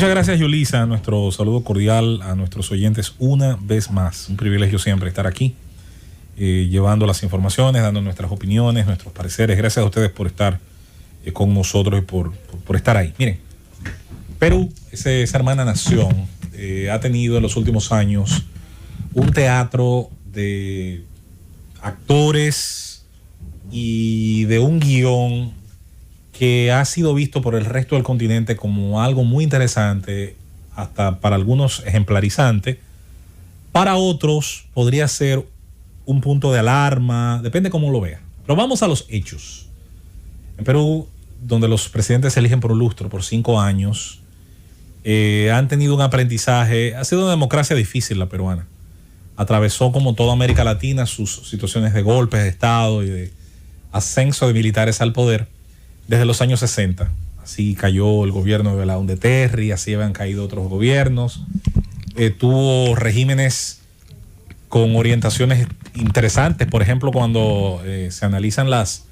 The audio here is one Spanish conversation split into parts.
Muchas gracias, Yulisa. Nuestro saludo cordial a nuestros oyentes una vez más. Un privilegio siempre estar aquí, llevando las informaciones, dando nuestras opiniones, nuestros pareceres. Gracias a ustedes por estar con nosotros y por estar ahí. Miren, Perú, esa hermana nación, ha tenido en los últimos años un teatro de actores y de un guión que ha sido visto por el resto del continente como algo muy interesante, hasta para algunos ejemplarizante. Para otros podría ser un punto de alarma, depende cómo lo vea. Pero vamos a los hechos. En Perú, donde los presidentes se eligen por un lustro, por 5 años, han tenido un aprendizaje. Ha sido una democracia difícil la peruana. Atravesó, como toda América Latina, sus situaciones de golpes de Estado y de ascenso de militares al poder desde los años 60. Así cayó el gobierno de Belaúnde Terry, así habían caído otros gobiernos. Tuvo regímenes con orientaciones interesantes. Por ejemplo, cuando se analizan las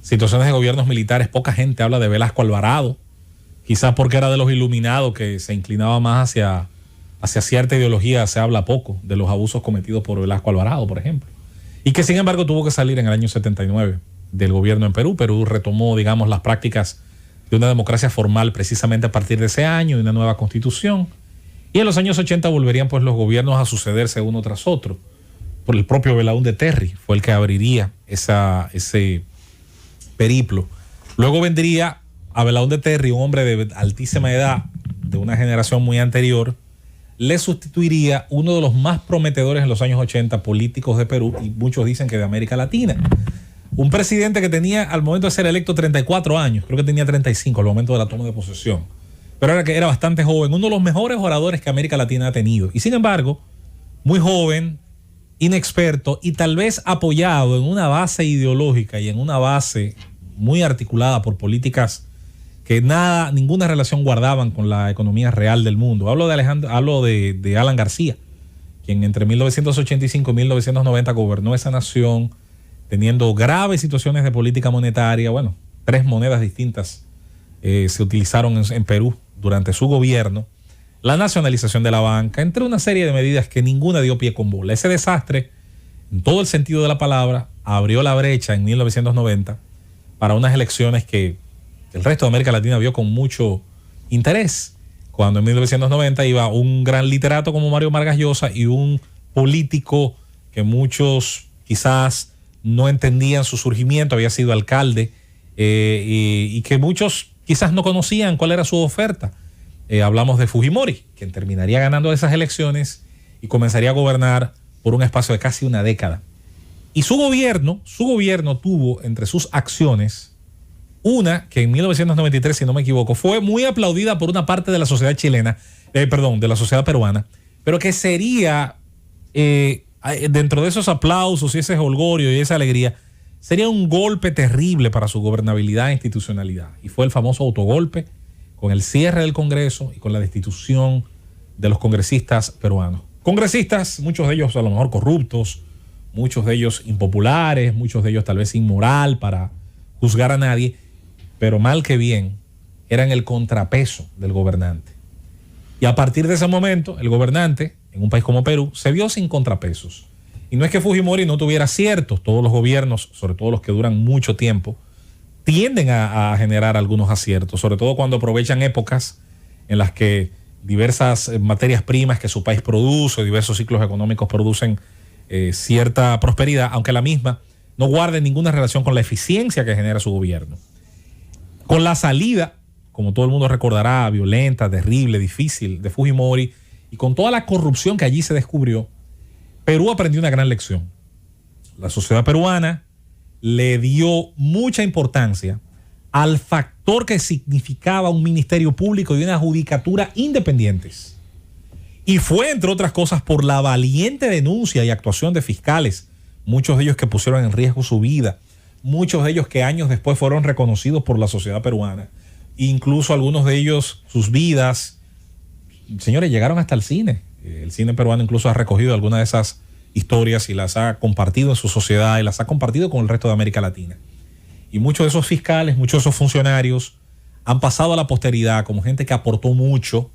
situaciones de gobiernos militares, poca gente habla de Velasco Alvarado, quizás porque era de los iluminados, que se inclinaba más hacia cierta ideología. Se habla poco de los abusos cometidos por Velasco Alvarado, por ejemplo, y que sin embargo tuvo que salir en el año 79 del gobierno en Perú. Perú retomó, digamos, las prácticas de una democracia formal precisamente a partir de ese año, de una nueva constitución, y en los años 80 volverían pues los gobiernos a sucederse uno tras otro. Por el propio Belaúnde Terry fue el que abriría ese periplo. Luego vendría a Belaúnde Terry, un hombre de altísima edad, de una generación muy anterior. Le sustituiría uno de los más prometedores en los años 80 políticos de Perú, y muchos dicen que de América Latina. Un presidente que tenía, al momento de ser electo, 34 años, creo que tenía 35 al momento de la toma de posesión, pero era bastante joven, uno de los mejores oradores que América Latina ha tenido, y sin embargo, muy joven, inexperto, y tal vez apoyado en una base ideológica y en una base muy articulada por políticas que ninguna relación guardaban con la economía real del mundo. Hablo de Alan García, quien entre 1985 y 1990 gobernó esa nación, teniendo graves situaciones de política monetaria. Bueno, 3 monedas distintas se utilizaron en Perú durante su gobierno. La nacionalización de la banca, entre una serie de medidas que ninguna dio pie con bola. Ese desastre, en todo el sentido de la palabra, abrió la brecha en 1990 para unas elecciones que el resto de América Latina vio con mucho interés. Cuando en 1990 iba un gran literato como Mario Vargas Llosa y un político que muchos quizás no entendían su surgimiento, había sido alcalde, y que muchos quizás no conocían cuál era su oferta. Hablamos de Fujimori, quien terminaría ganando esas elecciones y comenzaría a gobernar por un espacio de casi una década. Y su gobierno tuvo entre sus acciones una que en 1993, si no me equivoco, fue muy aplaudida por una parte de la sociedad chilena, de la sociedad peruana, pero que sería, dentro de esos aplausos y ese jolgorio y esa alegría, sería un golpe terrible para su gobernabilidad e institucionalidad. Y fue el famoso autogolpe, con el cierre del Congreso y con la destitución de los congresistas peruanos. Congresistas, muchos de ellos a lo mejor corruptos, muchos de ellos impopulares, muchos de ellos tal vez inmoral para juzgar a nadie, pero mal que bien eran el contrapeso del gobernante. Y a partir de ese momento, el gobernante, en un país como Perú, se vio sin contrapesos. Y no es que Fujimori no tuviera aciertos. Todos los gobiernos, sobre todo los que duran mucho tiempo, tienden a generar algunos aciertos, sobre todo cuando aprovechan épocas en las que diversas materias primas que su país produce, diversos ciclos económicos producen cierta prosperidad, aunque la misma no guarde ninguna relación con la eficiencia que genera su gobierno. Con la salida, como todo el mundo recordará, violenta, terrible, difícil de Fujimori, y con toda la corrupción que allí se descubrió, Perú aprendió una gran lección. La sociedad peruana le dio mucha importancia al factor que significaba un ministerio público y una judicatura independientes. Y fue, entre otras cosas, por la valiente denuncia y actuación de fiscales, muchos de ellos que pusieron en riesgo su vida, muchos de ellos que años después fueron reconocidos por la sociedad peruana, incluso algunos de ellos, sus vidas, señores, llegaron hasta el cine. El cine peruano incluso ha recogido algunas de esas historias y las ha compartido en su sociedad y las ha compartido con el resto de América Latina. Y muchos de esos fiscales, muchos de esos funcionarios han pasado a la posteridad como gente que aportó mucho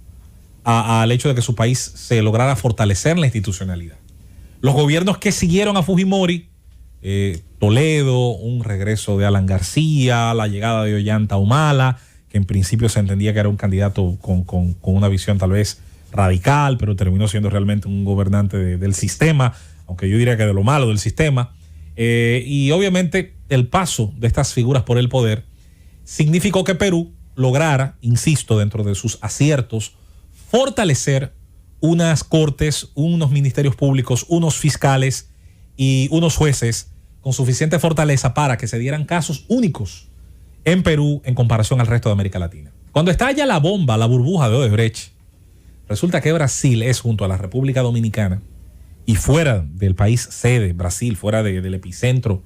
al hecho de que su país se lograra fortalecer la institucionalidad. Los gobiernos que siguieron a Fujimori, Toledo, un regreso de Alan García, la llegada de Ollanta Humala, que en principio se entendía que era un candidato con una visión tal vez radical, pero terminó siendo realmente un gobernante del sistema, aunque yo diría que de lo malo del sistema. Y obviamente el paso de estas figuras por el poder significó que Perú lograra, insisto, dentro de sus aciertos, fortalecer unas cortes, unos ministerios públicos, unos fiscales y unos jueces con suficiente fortaleza para que se dieran casos únicos en Perú en comparación al resto de América Latina. Cuando estalla la bomba, la burbuja de Odebrecht, resulta que Brasil es, junto a la República Dominicana y fuera del país sede, Brasil, fuera del epicentro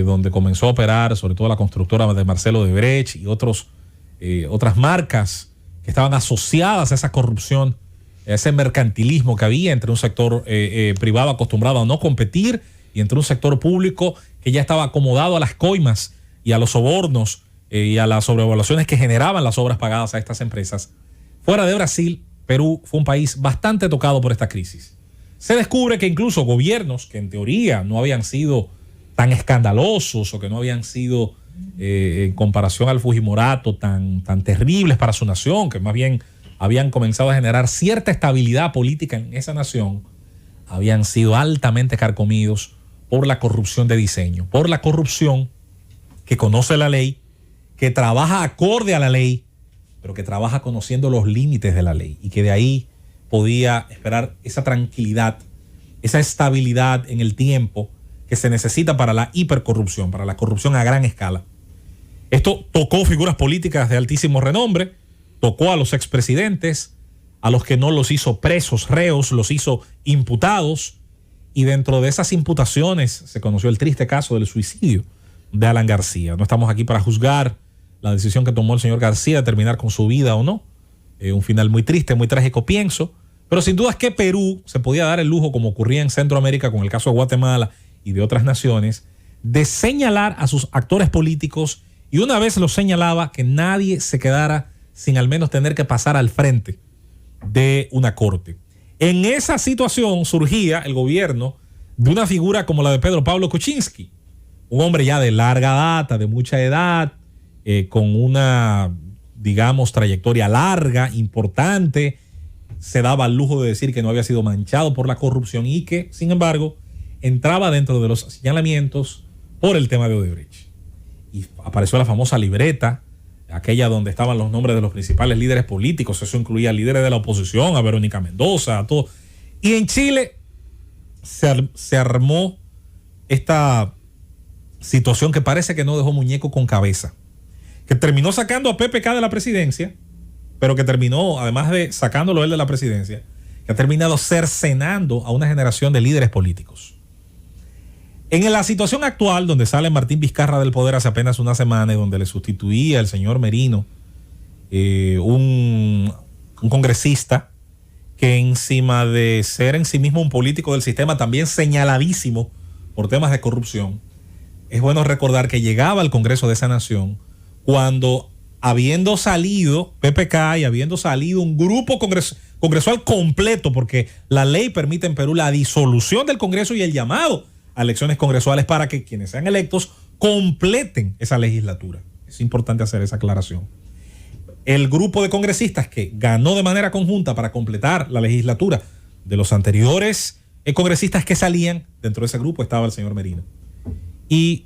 donde comenzó a operar, sobre todo la constructora de Marcelo Odebrecht y otras marcas que estaban asociadas a esa corrupción, a ese mercantilismo que había entre un sector privado acostumbrado a no competir y entre un sector público que ya estaba acomodado a las coimas y a los sobornos y a las sobrevaluaciones que generaban las obras pagadas a estas empresas. Fuera de Brasil, Perú fue un país bastante tocado por esta crisis. Se descubre que incluso gobiernos que en teoría no habían sido tan escandalosos o que no habían sido, en comparación al Fujimorato, tan terribles para su nación, que más bien habían comenzado a generar cierta estabilidad política en esa nación, habían sido altamente carcomidos por la corrupción de diseño, por la corrupción que conoce la ley, que trabaja acorde a la ley, pero que trabaja conociendo los límites de la ley y que de ahí podía esperar esa tranquilidad, esa estabilidad en el tiempo que se necesita para la hipercorrupción, para la corrupción a gran escala. Esto tocó figuras políticas de altísimo renombre, tocó a los expresidentes, a los que no los hizo presos, reos, los hizo imputados, y dentro de esas imputaciones se conoció el triste caso del suicidio de Alan García. No estamos aquí para juzgar la decisión que tomó el señor García de terminar con su vida o no. Un final muy triste, muy trágico, pienso, pero sin duda es que Perú se podía dar el lujo, como ocurría en Centroamérica con el caso de Guatemala y de otras naciones, de señalar a sus actores políticos, y una vez lo señalaba, que nadie se quedara sin al menos tener que pasar al frente de una corte. En esa situación surgía el gobierno de una figura como la de Pedro Pablo Kuczynski, un hombre ya de larga data, de mucha edad, con una, digamos, trayectoria larga, importante. Se daba el lujo de decir que no había sido manchado por la corrupción y que, sin embargo, entraba dentro de los señalamientos por el tema de Odebrecht. Y apareció la famosa libreta, aquella donde estaban los nombres de los principales líderes políticos. Eso incluía líderes de la oposición, a Verónica Mendoza, a todo. Y en Chile se armó esta situación que parece que no dejó muñeco con cabeza, que terminó sacando a PPK de la presidencia, pero que terminó, además de sacándolo él de la presidencia, que ha terminado cercenando a una generación de líderes políticos. En la situación actual, donde sale Martín Vizcarra del poder hace apenas una semana y donde le sustituía el señor Merino, un congresista que encima de ser en sí mismo un político del sistema, también señaladísimo por temas de corrupción, es bueno recordar que llegaba al Congreso de esa nación cuando, habiendo salido PPK y habiendo salido un grupo congresual completo, porque la ley permite en Perú la disolución del Congreso y el llamado a elecciones congresuales para que quienes sean electos completen esa legislatura. Es importante hacer esa aclaración. El grupo de congresistas que ganó de manera conjunta para completar la legislatura de los anteriores congresistas que salían, dentro de ese grupo estaba el señor Merino. Y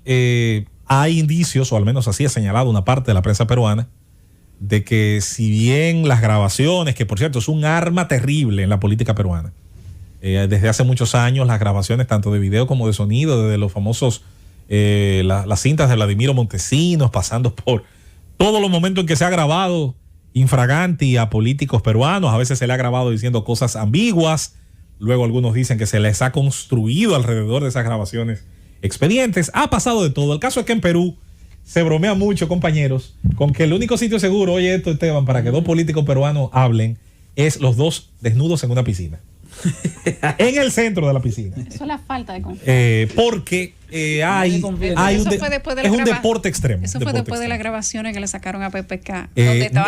hay indicios, o al menos así ha señalado una parte de la prensa peruana, de que si bien las grabaciones, que por cierto es un arma terrible en la política peruana, desde hace muchos años las grabaciones tanto de video como de sonido, desde los famosos, las cintas de Vladimiro Montesinos, pasando por todos los momentos en que se ha grabado infraganti a políticos peruanos, a veces se le ha grabado diciendo cosas ambiguas, luego algunos dicen que se les ha construido alrededor de esas grabaciones expedientes, ha pasado de todo. El caso es que en Perú se bromea mucho, compañeros, con que el único sitio seguro, oye esto, Esteban, para que dos políticos peruanos hablen, es los dos desnudos en una piscina. en el centro de la piscina. Eso es la falta de confianza. Porque hay un deporte extremo. Eso fue después de las grabaciones que le sacaron a PPK.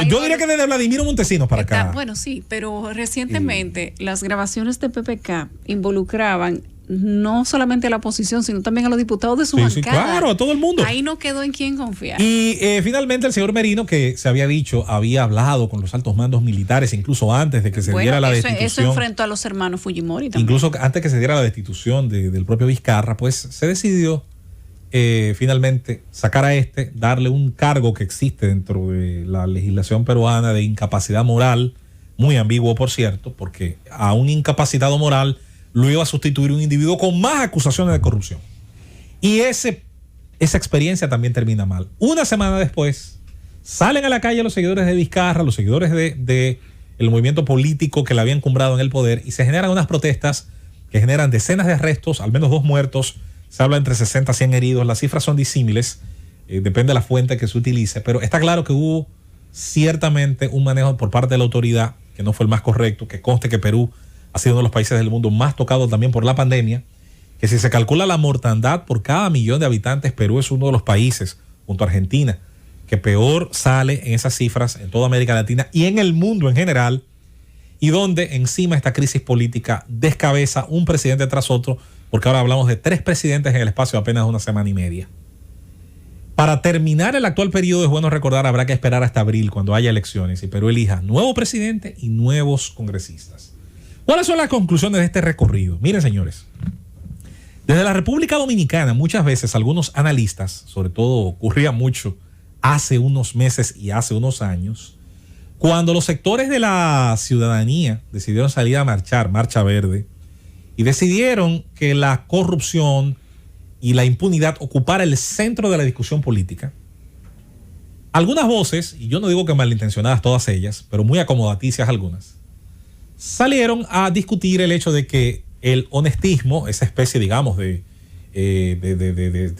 Yo diría que desde Vladimiro Montesinos para acá. Bueno, sí, pero recientemente las grabaciones de PPK involucraban no solamente a la oposición, sino también a los diputados de su bancada. Sí, claro, a todo el mundo. Ahí no quedó en quién confiar. Y finalmente el señor Merino, que se había dicho, había hablado con los altos mandos militares, incluso antes de que se diera la destitución. Eso enfrentó a los hermanos Fujimori también. Incluso antes que se diera la destitución del propio Vizcarra, pues se decidió finalmente sacar a darle un cargo que existe dentro de la legislación peruana de incapacidad moral, muy ambiguo por cierto, porque a un incapacitado moral lo iba a sustituir un individuo con más acusaciones de corrupción. Y esa experiencia también termina mal. Una semana después, salen a la calle los seguidores de Vizcarra, los seguidores de el movimiento político que le había encumbrado en el poder, y se generan unas protestas que generan decenas de arrestos, al menos 2 muertos, se habla entre 60 a 100 heridos, las cifras son disímiles, depende de la fuente que se utilice, pero está claro que hubo ciertamente un manejo por parte de la autoridad que no fue el más correcto, que conste que Perú ha sido uno de los países del mundo más tocados también por la pandemia, que si se calcula la mortandad por cada millón de habitantes, Perú es uno de los países, junto a Argentina, que peor sale en esas cifras en toda América Latina y en el mundo en general, y donde encima esta crisis política descabeza un presidente tras otro, porque ahora hablamos de 3 presidentes en el espacio de apenas una semana y media. Para terminar el actual periodo, es bueno recordar, habrá que esperar hasta abril, cuando haya elecciones, y Perú elija nuevo presidente y nuevos congresistas. ¿Cuáles son las conclusiones de este recorrido? Miren, señores, desde la República Dominicana, muchas veces algunos analistas, sobre todo ocurría mucho hace unos meses y hace unos años, cuando los sectores de la ciudadanía decidieron salir a marchar, Marcha Verde, y decidieron que la corrupción y la impunidad ocupara el centro de la discusión política, algunas voces, y yo no digo que malintencionadas todas ellas, pero muy acomodaticias algunas, salieron a discutir el hecho de que el honestismo, esa especie, digamos, de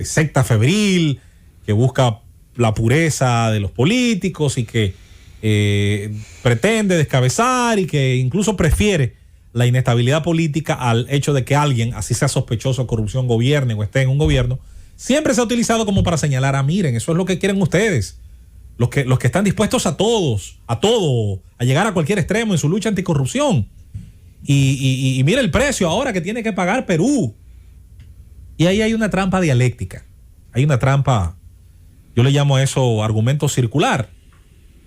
secta febril que busca la pureza de los políticos y que pretende descabezar y que incluso prefiere la inestabilidad política al hecho de que alguien, así sea sospechoso de corrupción, gobierne o esté en un gobierno, siempre se ha utilizado como para señalar, miren, eso es lo que quieren ustedes. Los que están dispuestos a todo, a llegar a cualquier extremo en su lucha anticorrupción. Y mira el precio ahora que tiene que pagar Perú. Y ahí hay una trampa dialéctica. Hay una trampa, yo le llamo a eso argumento circular.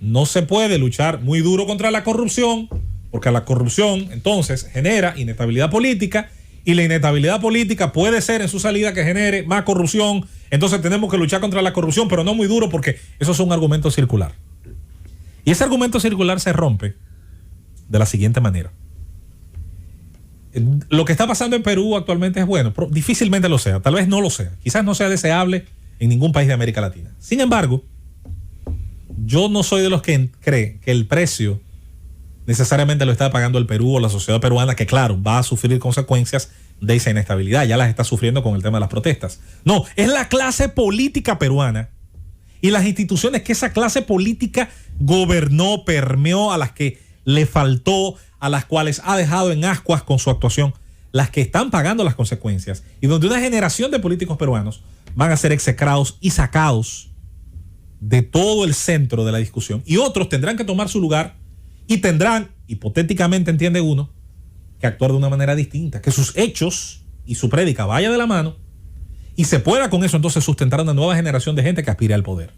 No se puede luchar muy duro contra la corrupción, porque la corrupción entonces genera inestabilidad política, y la inestabilidad política puede ser en su salida que genere más corrupción. Entonces tenemos que luchar contra la corrupción, pero no muy duro, porque eso es un argumento circular. Y ese argumento circular se rompe de la siguiente manera. Lo que está pasando en Perú actualmente es bueno, pero difícilmente lo sea, tal vez no lo sea, quizás no sea deseable en ningún país de América Latina. Sin embargo, yo no soy de los que cree que el precio necesariamente lo está pagando el Perú o la sociedad peruana, que claro, va a sufrir consecuencias de esa inestabilidad, ya las está sufriendo con el tema de las protestas. No, es la clase política peruana y las instituciones que esa clase política gobernó, permeó, a las que le faltó, a las cuales ha dejado en ascuas con su actuación, las que están pagando las consecuencias, y donde una generación de políticos peruanos van a ser execrados y sacados de todo el centro de la discusión, y otros tendrán que tomar su lugar y tendrán, hipotéticamente entiende uno, que actuar de una manera distinta, que sus hechos y su prédica vaya de la mano y se pueda con eso entonces sustentar una nueva generación de gente que aspire al poder.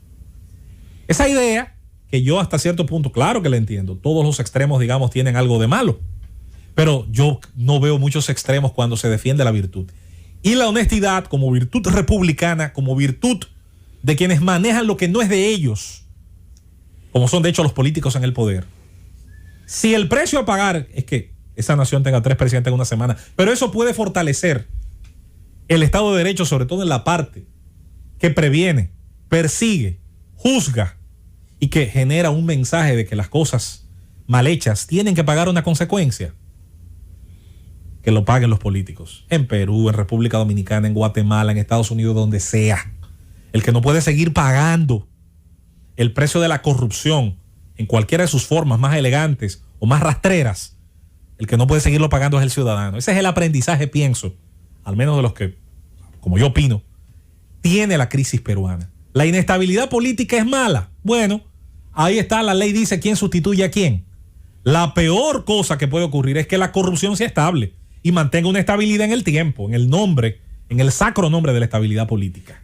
Esa idea, que yo hasta cierto punto, claro que la entiendo, todos los extremos, digamos, tienen algo de malo, pero yo no veo muchos extremos cuando se defiende la virtud. Y la honestidad como virtud republicana, como virtud de quienes manejan lo que no es de ellos, como son de hecho los políticos en el poder. Si el precio a pagar es que esa nación tenga 3 presidentes en una semana, pero eso puede fortalecer el Estado de Derecho, sobre todo en la parte que previene, persigue, juzga y que genera un mensaje de que las cosas mal hechas tienen que pagar una consecuencia, que lo paguen los políticos. En Perú, en República Dominicana, en Guatemala, en Estados Unidos, donde sea. El que no puede seguir pagando el precio de la corrupción en cualquiera de sus formas más elegantes o más rastreras, El que no puede seguirlo pagando es el ciudadano. Ese es el aprendizaje, pienso, al menos de los que, como yo opino, tiene la crisis peruana. La inestabilidad política es mala. Bueno, ahí está, la ley dice quién sustituye a quién. La peor cosa que puede ocurrir es que la corrupción sea estable y mantenga una estabilidad en el tiempo, en el nombre, en el sacro nombre de la estabilidad política.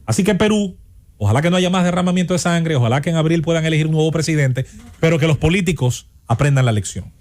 Así que Perú, ojalá que no haya más derramamiento de sangre, ojalá que en abril puedan elegir un nuevo presidente, pero que los políticos aprendan la lección.